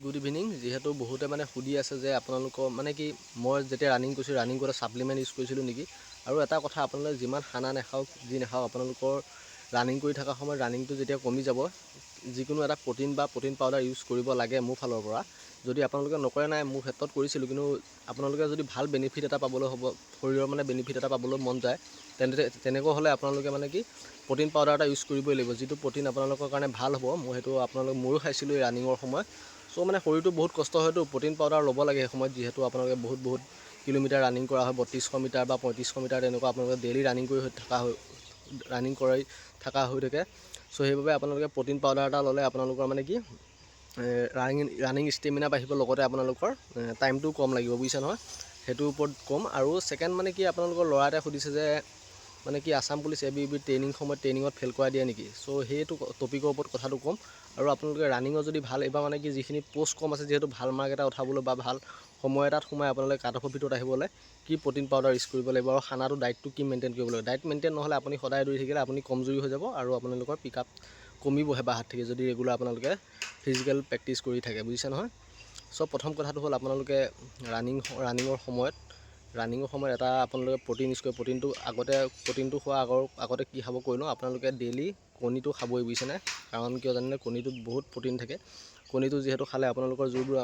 Good evening. যেহেতু বহুতে মানে সুধি আছে যে আপোনালোকৰ মানে কি মই যেতিয়া ৰানিং কৰিছোঁ ৰানিং কৰোঁতে ছাপ্লিমেণ্ট ইউজ কৰিছিলোঁ নেকি। আৰু এটা কথা, আপোনালোকে যিমান খানা নাখাওক যি নাখাওক আপোনালোকৰ ৰানিং কৰি থকা সময়ত ৰানিংটো যেতিয়া কমি যাব, যিকোনো এটা প্ৰ'টিন বা প্ৰ'টিন পাউডাৰ ইউজ কৰিব লাগে মোৰ ফালৰ পৰা। যদি আপোনালোকে নকৰে নাই, মোৰ ক্ষেত্ৰত কৰিছিলোঁ, কিন্তু আপোনালোকে যদি ভাল বেনিফিট এটা পাবলৈ হ'ব, শৰীৰৰ মানে বেনিফিট এটা পাবলৈ মন যায়, তেনেকুৱা হ'লে আপোনালোকে মানে কি প্ৰ'টিন পাউডাৰ এটা ইউজ কৰিবই লাগিব, যিটো প্ৰ'টিন আপোনালোকৰ কাৰণে ভাল হ'ব। মই সেইটো ময়ো খাইছিলোঁ এই ৰানিঙৰ সময়ত। চ' মানে শৰীৰটো বহুত কষ্ট হয়তো, প্ৰ'টিন পাউডাৰ ল'ব লাগে সেই সময়ত, যিহেতু আপোনালোকে বহুত কিলোমিটাৰ ৰানিং কৰা হয়, 3200 মিটাৰ বা 3500 মিটাৰ তেনেকুৱা আপোনালোকে ডেইলি ৰানিং কৰি থকা হৈ থাকে। চ' সেইবাবে আপোনালোকে প্ৰ'টিন পাউডাৰ এটা ল'লে আপোনালোকৰ মানে কি ৰানিং ষ্টেমিনা বাঢ়িব, লগতে আপোনালোকৰ টাইমটোও কম লাগিব, বুজিছে নহয়, সেইটোৰ ওপৰত ক'ম। আৰু ছেকেণ্ড মানে কি আপোনালোকৰ ল'ৰা এটাই সুধিছে যে মানে কি আছাম পুলিচ ABB ট্ৰেইনিঙত ফেইল কৰাই দিয়ে নেকি। চ' সেইটো টপিকৰ ওপৰত কথাটো ক'ম। আৰু আপোনালোকে ৰানিঙৰ যদি ভাল এইবাৰ মানে কি যিখিনি পোষ্ট কম আছে, যিহেতু ভাল মাৰ্ক এটা উঠাবলৈ বা ভাল সময় এটাত সোমাই আপোনালোকে কাট অফৰ ভিতৰত আহিবলৈ কি প্ৰ'টিন পাউডাৰ ইউজ কৰিব লাগিব, আৰু খানাটো ডাইটটো কি মেইনটেইন কৰিব লাগিব। ডাইট মেইনটেইন নহ'লে আপুনি সদায় দৌৰি থাকিলে আপুনি কমজুৰি হৈ যাব, আৰু আপোনালোকৰ পিক আপ কমিবহে বাহাত থাকে, যদি ৰেগুলাৰ আপোনালোকে ফিজিকেল প্ৰেক্টিছ কৰি থাকে, বুজিছে নহয়। চ' প্ৰথম কথাটো হ'ল আপোনালোকে ৰানিঙৰ সময়ত এটা আপোনালোকে প্ৰ'টিন ইউজ কৰে। প্ৰ'টিনটো খোৱাৰ আগতে কি খাব কৈ লওঁ, আপোনালোকে ডেইলি কণীটো খাবই, বুজিছেনে। কাৰণ কিয় জানেনে, কণীটোত বহুত প্ৰ'টিন থাকে। কণীটো যিহেতু খালে আপোনালোকৰ যিবোৰ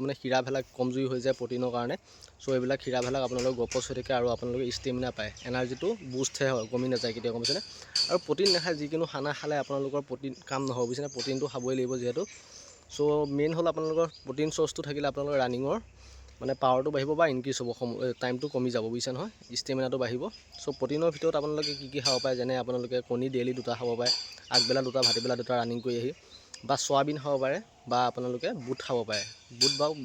মানে শিৰাবিলাক কমজুৰি হৈ যায় প্ৰ'টিনৰ কাৰণে। চ' এইবিলাক শিৰাবিলাক আপোনালোকৰ গপচ হৈ থাকে, আৰু আপোনালোকে ষ্টেমিনা পায়, এনাৰ্জিটো বুষ্টহে হয়, কমি নাযায় কেতিয়াও, গম পাইছেনে। আৰু প্ৰ'টিন নাখায় যিকোনো খানা খালে আপোনালোকৰ প্ৰ'টিন কাম নহ'ব, বুজিছেনে। প্ৰ'টিনটো খাবই লাগিব যিহেতু। চ' মেইন হ'ল আপোনালোকৰ প্ৰ'টিন চ'ৰ্চটো থাকিলে আপোনালোকৰ ৰানিঙৰ মানে পাৱাৰটো বাঢ়িব বা ইনক্ৰিজ হ'ব, টাইমটো কমি যাব, বুজিছে নহয়, ষ্টেমিনাটো বাঢ়িব। চ' প্ৰ'টিনৰ ভিতৰত আপোনালোকে কি খাব পাৰে, যেনে আপোনালোকে কণী ডেইলি 2টা খাব পাৰে, আগবেলা 2টা ভাটিবেলা 2টা ৰানিং কৰি আহি, বা চয়াবিন খাব পাৰে, বা আপোনালোকে বুট খাব পাৰে।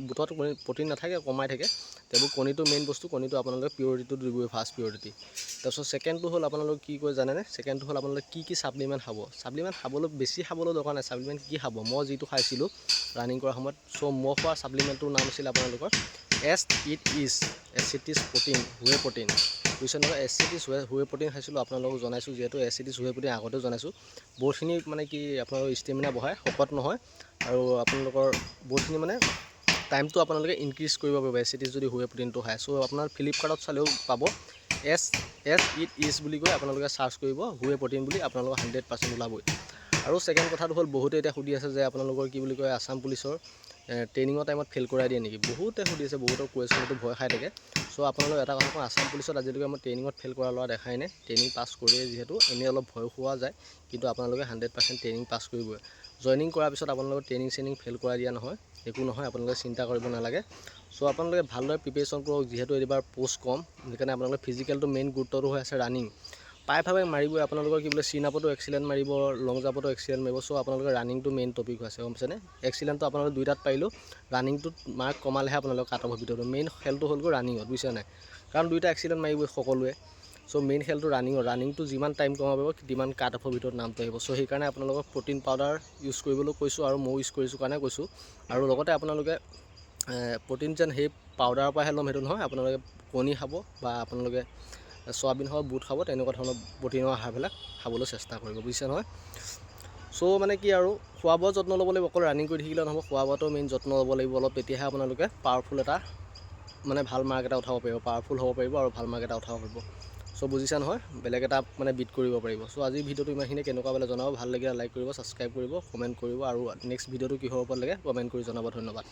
বুটত প্ৰ'টিন নাথাকে, কমাই থাকে, সেইবোৰ কণীটো মেইন বস্তু, কণীটো আপোনালোকে পিয়ৰিটিটো দিবই, ফাৰ্ষ্ট পিয়ৰিটি। তাৰপিছত ছেকেণ্ডটো হ'ল আপোনালোকে কি কয় জানেনে, ছেকেণ্ডটো হ'ল আপোনালোকে কি ছাপ্লিমেণ্ট খাব। ছাপ্লিমেণ্ট বেছি খাবলৈ দৰকাৰ নাই, ছাপ্লিমেণ্ট কি খাব, মই যিটো খাইছিলোঁ ৰানিং কৰাৰ সময়ত। চ' মই খোৱা ছাপ্লিমেণ্টটোৰ নাম আছিলে আপোনালোকৰ এচিটিছ প্ৰ'টিন, হুৱে প্ৰ'টিন, বুজিছে নহয়। এচিটিছ হুৱে প্ৰ'টিন খাইছিলোঁ, আপোনালোকক জনাইছোঁ, যিহেতু এচিটিছ হুৱে প্ৰ'টিন আগতেও জনাইছোঁ। বহুতখিনি মানে কি আপোনালোকৰ ষ্টেমিনা বঢ়ায়, শকত নহয়, আৰু আপোনালোকৰ বহুতখিনি মানে টাইমটো আপোনালোকে ইনক্ৰিজ কৰিব পাৰিব এচিটিছ যদি হুৱে প্ৰ'টিনটো খায়। চ' আপোনাৰ ফ্লিপকাৰ্টত চালেও পাব, এছ বুলি কৈ আপোনালোকে চাৰ্চ কৰিব হুৱে প্ৰ'টিন বুলি, আপোনালোকৰ 100% ওলাবই। আৰু ছেকেণ্ড কথাটো হ'ল, বহুতে এতিয়া সুধি আছে যে আপোনালোকৰ কি বুলি কয় আছাম পুলিচৰ ট্ৰেইনিঙৰ টাইমত ফেইল কৰাই দিয়ে নেকি। বহুতে সুধি আছে, বহুতৰ কুৱেশ্যনটো ভয় খাই থাকে। চ' আপোনালোকে এটা কথা কওঁ, আছাম পুলিচত আজিলৈকে মই ট্ৰেইনিঙত ফেইল কৰা ল'ৰা দেখাই নাই। ট্ৰেইনিং পাছ কৰিয়ে যিহেতু এনেই অলপ ভয় খোৱা যায়, কিন্তু আপোনালোকে 100% ট্ৰেইনিং পাছ কৰিবই। জইনিং কৰাৰ পিছত আপোনালোকৰ ট্ৰেইনিং ফেইল কৰাই দিয়া নহয়, একো নহয়, আপোনালোকে চিন্তা কৰিব নালাগে। চ' আপোনালোকে ভালদৰে প্ৰিপেৰেশ্যন কৰক, যিহেতু এইবাৰ পোষ্ট কম, সেইকাৰণে আপোনালোকে ফিজিকেলটো মেইন গুৰুত্বটো হৈ আছে ৰানিং। প্ৰায়ভাৱে মাৰিবই আপোনালোকৰ, কি বোলে চিন আপতো এক্সিলেণ্ট মাৰিব, লং জাম্পতো এক্সিলেণ্ট মাৰিব। চ' আপোনালোকে ৰানিংটো মেইন টপিক হৈছে, গম পাইছেনে। এক্সিলেণ্টটো আপোনালোকে 2টাত পাৰিলেও ৰানিংটোত মাৰ্ক কমালেহে আপোনালোকে কাট অফৰ ভিতৰত। মেইন খেলটো হ'লগৈ ৰানিঙত, বুজিছে নাই, কাৰণ 2টা এক্সিলেণ্ট মাৰিবই সকলোৱে। চ' মেইন খেলটো ৰানিংটো যিমান টাইম কমাব সিমান কাট অফৰ ভিতৰত নামটো আহিব। চ' সেইকাৰণে আপোনালোকক প্ৰ'টিন পাউডাৰ ইউজ কৰিবলৈ কৈছোঁ, আৰু ময়ো ইউজ কৰিছোঁ কাৰণে কৈছোঁ। আৰু লগতে আপোনালোকে প্ৰ'টিন যেন সেই পাউডাৰৰ পৰাহে ল'ম সেইটো নহয়, আপোনালোকে কণী খাব, বা আপোনালোকে চয়াবিন খাব, বুট খাব, তেনেকুৱা ধৰণৰ প্ৰ'টিনৰ আহাৰবিলাক খাবলৈ চেষ্টা কৰিব, বুজিছে নহয়। চ' মানে কি আৰু খোৱা বোৱা যত্ন ল'ব লাগিব, অকল ৰানিং কৰি থাকিলে নহ'ব, খোৱা বোৱাটো মেইন যত্ন ল'ব লাগিব অলপ, তেতিয়াহে আপোনালোকে পাৱাৰফুল এটা মানে ভাল মাৰ্ক এটা উঠাব পাৰিব, পাৱাৰফুল হ'ব পাৰিব, আৰু ভাল মাৰ্ক এটা উঠাব পাৰিব। চ' বুজিছা নহয়, বেলেগ এটা মানে বিট কৰিব পাৰিব। চ' আজিৰ ভিডিঅ'টো ইমানখিনি, কেনেকুৱা পালে জনাব, ভাল লাগিলে লাইক কৰিব, ছাবস্ক্ৰাইব কৰিব, কমেণ্ট কৰিব, আৰু নেক্সট ভিডিঅ'টো কিহৰ ওপৰত লাগে কমেণ্ট কৰি জনাব। ধন্যবাদ।